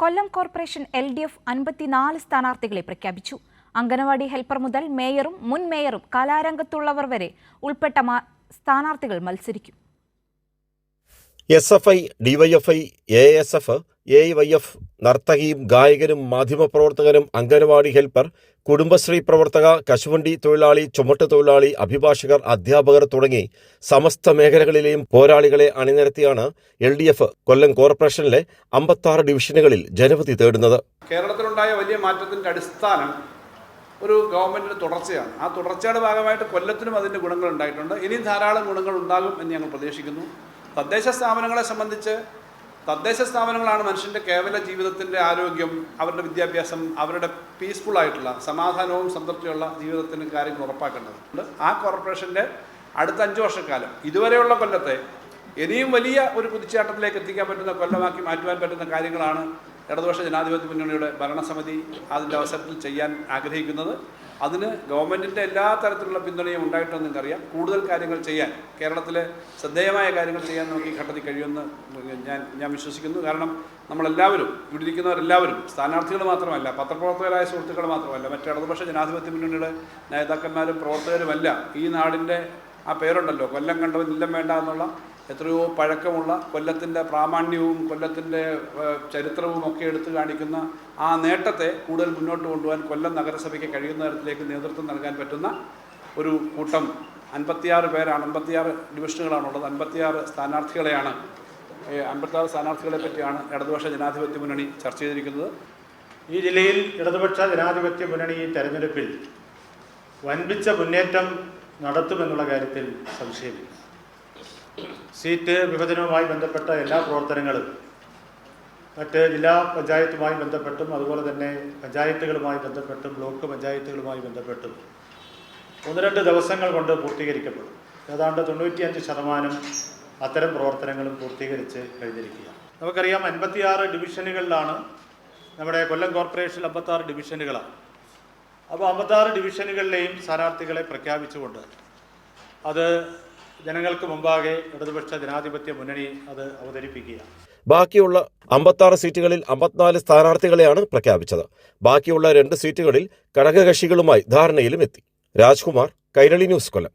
കൊല്ലം corporation LDF 54 സ്ഥാനാർത്ഥികളെ പ്രഖ്യാപിച്ചു. Anganwadi helper മുതൽ മേയറും മുൻ മേയറും കലാരംഗത്തുള്ളവർ വരെ ഉൾപ്പെട്ട സ്ഥാനാർത്ഥികൾ മത്സരിക്കും. SFI, DYFI, ASF, AYF, നർത്തകിയും ഗായകനും മാധ്യമപ്രവർത്തകനും അംഗനവാടി ഹെൽപ്പർ, കുടുംബശ്രീ പ്രവർത്തക, കശുവണ്ടി തൊഴിലാളി, ചുമട്ടുതൊഴിലാളി, അഭിഭാഷകർ, അധ്യാപകർ തുടങ്ങി സമസ്ത മേഖലകളിലെയും പോരാളികളെ അണിനിരത്തിയാണ് LDF കൊല്ലം കോർപ്പറേഷനിലെ 56 ഡിവിഷനുകളിൽ ജനവിധി തേടുന്നത്. കേരളത്തിലുണ്ടായ വലിയ മാറ്റത്തിന്റെ അടിസ്ഥാനം ഒരു ഗവൺമെന്റിന്റെ തുടർച്ചയാണ്. ആ തുടർച്ചയുടെ ഭാഗമായിട്ട് കൊല്ലത്തിനും അതിന്റെ ഗുണങ്ങൾ ഉണ്ടായിട്ടുണ്ട്. ഇനിയും ധാരാളം ഗുണങ്ങൾ ഉണ്ടാകും എന്ന് ഞങ്ങൾ പ്രതീക്ഷിക്കുന്നു. തദ്ദേശ സ്ഥാപനങ്ങളെ സംബന്ധിച്ച് തദ്ദേശ സ്ഥാപനങ്ങളാണ് മനുഷ്യൻ്റെ കേവല ജീവിതത്തിൻ്റെ ആരോഗ്യം, അവരുടെ വിദ്യാഭ്യാസം, അവരുടെ പീസ്ഫുൾ ആയിട്ടുള്ള സമാധാനവും സംതൃപ്തിയുള്ള ജീവിതത്തിന് കാര്യങ്ങൾ ഉറപ്പാക്കേണ്ടതുണ്ട്. ആ കോർപ്പറേഷൻ്റെ അടുത്ത 5 വർഷക്കാലം ഇതുവരെയുള്ള കൊല്ലത്തെ ഇനിയും വലിയ ഒരു കുതിച്ചാട്ടത്തിലേക്ക് എത്തിക്കാൻ പറ്റുന്ന കൊല്ലമാക്കി മാറ്റുവാൻ പറ്റുന്ന കാര്യങ്ങളാണ് ഇടതുപക്ഷ ജനാധിപത്യ മുന്നണിയുടെ ഭരണസമിതി അതിൻ്റെ അവസരത്തിൽ ചെയ്യാൻ ആഗ്രഹിക്കുന്നത്. അതിന് ഗവൺമെൻറ്റിൻ്റെ എല്ലാ തരത്തിലുള്ള പിന്തുണയും ഉണ്ടായിട്ടുണ്ടെന്ന് നിങ്ങൾക്കറിയാം. കൂടുതൽ കാര്യങ്ങൾ ചെയ്യാൻ, കേരളത്തിലെ ശ്രദ്ധേയമായ കാര്യങ്ങൾ ചെയ്യാൻ നമുക്ക് ഈ ഘട്ടത്തിൽ കഴിയുമെന്ന് ഞാൻ വിശ്വസിക്കുന്നു. കാരണം നമ്മളെല്ലാവരും, ഇവിടെ ഇരിക്കുന്നവരെല്ലാവരും സ്ഥാനാർത്ഥികൾ മാത്രമല്ല, പത്രപ്രവർത്തകരായ സുഹൃത്തുക്കൾ മാത്രമല്ല, മറ്റ് ഇടതുപക്ഷ ജനാധിപത്യ മുന്നണിയുടെ നേതാക്കന്മാരും പ്രവർത്തകരുമല്ല. ഈ നാടിൻ്റെ ആ പേരുണ്ടല്ലോ, കൊല്ലം കണ്ടവൻ ഇല്ലം വേണ്ട എന്നുള്ള എത്രയോ പഴക്കമുള്ള കൊല്ലത്തിൻ്റെ പ്രാമാണ്യവും കൊല്ലത്തിൻ്റെ ചരിത്രവും ഒക്കെ എടുത്തു കാണിക്കുന്ന ആ നേട്ടത്തെ കൂടുതൽ മുന്നോട്ട് കൊണ്ടുപോകാൻ കൊല്ലം നഗരസഭയ്ക്ക് കഴിയുന്ന തരത്തിലേക്ക് നേതൃത്വം നൽകാൻ പറ്റുന്ന ഒരു കൂട്ടം 56 പേരാണ്, 56 ഡിവിഷനുകളാണുള്ളത്. 56 സ്ഥാനാർത്ഥികളെയാണ് 56 സ്ഥാനാർത്ഥികളെ പറ്റിയാണ് ഇടതുപക്ഷ ജനാധിപത്യ മുന്നണി ചർച്ച ചെയ്തിരിക്കുന്നത്. ഈ ജില്ലയിൽ ഇടതുപക്ഷ ജനാധിപത്യ മുന്നണി ഈ തെരഞ്ഞെടുപ്പിൽ വൻപിച്ച മുന്നേറ്റം നടത്തുമെന്നുള്ള കാര്യത്തിൽ സംശയമില്ല. സീറ്റ് വിഭജനവുമായി ബന്ധപ്പെട്ട എല്ലാ പ്രവർത്തനങ്ങളും മറ്റ് ജില്ലാ പഞ്ചായത്തുമായി ബന്ധപ്പെട്ടും അതുപോലെ തന്നെ പഞ്ചായത്തുകളുമായി ബന്ധപ്പെട്ടും ബ്ലോക്ക് പഞ്ചായത്തുകളുമായി ബന്ധപ്പെട്ടും 1-2 ദിവസങ്ങൾ കൊണ്ട് പൂർത്തീകരിക്കപ്പെടും. ഏതാണ്ട് 95% അത്തരം പ്രവർത്തനങ്ങളും പൂർത്തീകരിച്ച് കഴിഞ്ഞിരിക്കുകയാണ്. നമുക്കറിയാം 56 ഡിവിഷനുകളിലാണ് നമ്മുടെ കൊല്ലം കോർപ്പറേഷൻ 56 ഡിവിഷനുകളാണ്. അപ്പോൾ 56 ഡിവിഷനുകളിലെയും സ്ഥാനാർത്ഥികളെ പ്രഖ്യാപിച്ചുകൊണ്ട് അത് ജനങ്ങൾക്ക് മുമ്പാകെ ഇടതുപക്ഷ ജനാധിപത്യ മുന്നണി അത് അവതരിപ്പിക്കുകയാണ്. ബാക്കിയുള്ള 56 സീറ്റുകളിൽ 54 സ്ഥാനാർത്ഥികളെയാണ് പ്രഖ്യാപിച്ചത്. ബാക്കിയുള്ള 2 സീറ്റുകളിൽ ഘടകകക്ഷികളുമായി ധാരണയിലും എത്തി. രാജ്കുമാർ, കൈരളി ന്യൂസ്, കൊല്ലം.